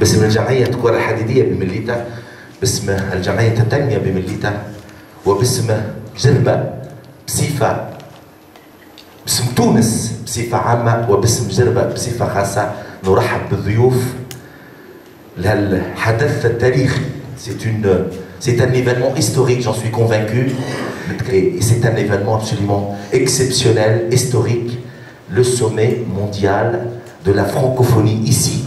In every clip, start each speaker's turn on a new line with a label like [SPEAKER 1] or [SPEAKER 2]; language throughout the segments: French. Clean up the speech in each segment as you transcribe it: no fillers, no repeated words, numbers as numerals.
[SPEAKER 1] باسم الجمعية الكرة الحديدية بمليتة، باسم الجمعية التنمية بمليتة، وباسم جربة بصفة، باسم تونس بصفة عامة، وباسم جربة بصفة خاصة نرحب بالضيوف لهالحدث التاريخي. C'est un événement historique, j'en suis convaincu, et c'est un événement absolument exceptionnel, historique, le sommet mondial de la francophonie ici,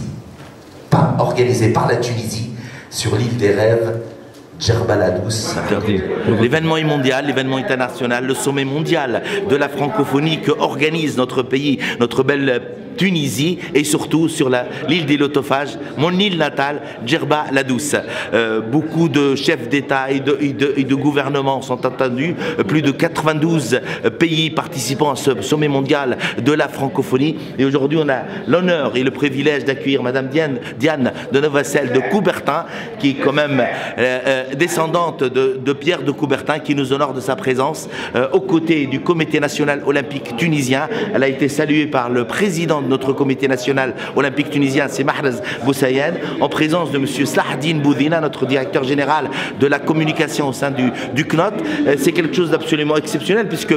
[SPEAKER 1] organisé par la Tunisie, sur l'île des rêves, Djerba la Douce.
[SPEAKER 2] L'événement est mondial, l'événement international, le sommet mondial de la francophonie que organise notre pays, notre belle Tunisie, et surtout sur l'île des Lotophages, mon île natale, Djerba la Douce. Beaucoup de chefs d'État et de gouvernements sont attendus. Plus de 92 pays participant à ce sommet mondial de la francophonie. Et aujourd'hui, on a l'honneur et le privilège d'accueillir Madame Diane de Novacelle de Coubertin, qui est quand même descendante de Pierre de Coubertin, qui nous honore de sa présence aux côtés du Comité national olympique tunisien. Elle a été saluée par le président de notre comité national olympique tunisien, c'est Mahrez Boussaïen, en présence de M. Slahdine Boudina, notre directeur général de la communication au sein du CNOT. C'est quelque chose d'absolument exceptionnel, puisque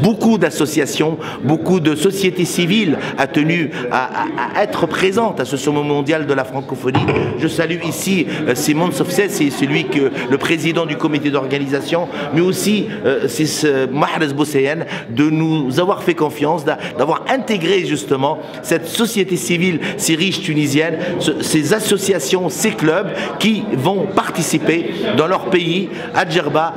[SPEAKER 2] beaucoup d'associations, beaucoup de sociétés civiles a tenu à être présentes à ce sommet mondial de la francophonie. Je salue ici Simon Sofset, c'est celui que le président du comité d'organisation, mais aussi c'est Mahrez Boussaïen, de nous avoir fait confiance, d'avoir intégré justement cette société civile si riche tunisienne, ces associations, ces clubs qui vont participer dans leur pays à Djerba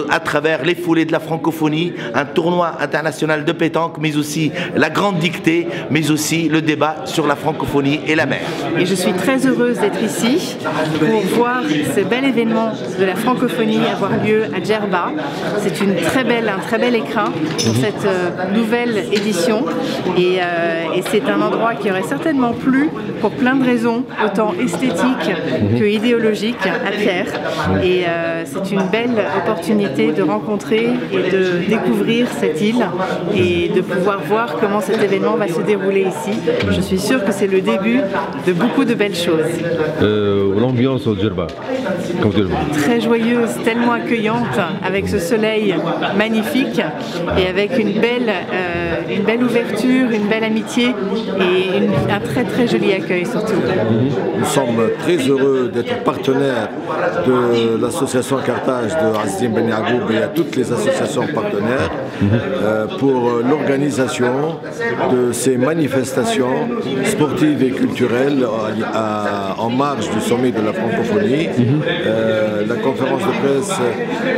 [SPEAKER 2] à travers les foulées de la francophonie, un tournoi international de pétanque, mais aussi la grande dictée, mais aussi le débat sur la francophonie et la mer.
[SPEAKER 3] Et je suis très heureuse d'être ici pour voir ce bel événement de la francophonie avoir lieu à Djerba. C'est un très bel écrin pour cette nouvelle édition, et c'est un endroit qui aurait certainement plu pour plein de raisons, autant esthétiques que idéologiques à Pierre. Et c'est une belle opportunité de rencontrer et de découvrir cette île et de pouvoir voir comment cet événement va se dérouler ici. Je suis sûre que c'est le début de beaucoup de belles choses.
[SPEAKER 4] L'ambiance au Djerba,
[SPEAKER 3] très joyeuse, tellement accueillante, avec ce soleil magnifique et avec une belle ouverture, une belle amitié et un très joli accueil surtout.
[SPEAKER 5] Nous sommes très heureux d'être partenaires de l'association Carthage de Azzedine Ben Yagoub et à toutes les associations partenaires pour l'organisation de ces manifestations sportives et culturelles en marge du sommet de la francophonie. La conférence de presse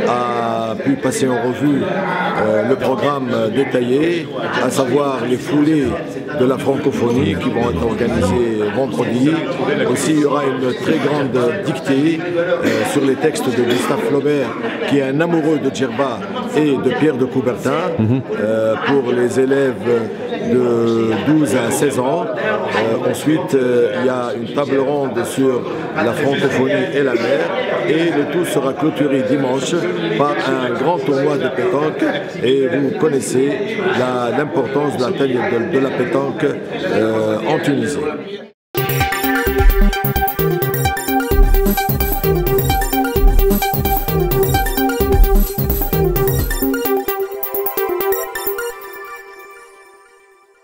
[SPEAKER 5] a pu passer en revue le programme détaillé, à savoir les foulées de la francophonie qui vont être organisées vendredi. Aussi, il y aura une très grande dictée sur les textes de Gustave Flaubert, qui est un amoureux de Djerba et de Pierre de Coubertin, pour les élèves de 12 à 16 ans. Ensuite, il y a une table ronde sur la francophonie et la mer, et le tout sera clôturé dimanche par un grand tournoi de pétanque, et vous connaissez l'importance de la pétanque en Tunisie.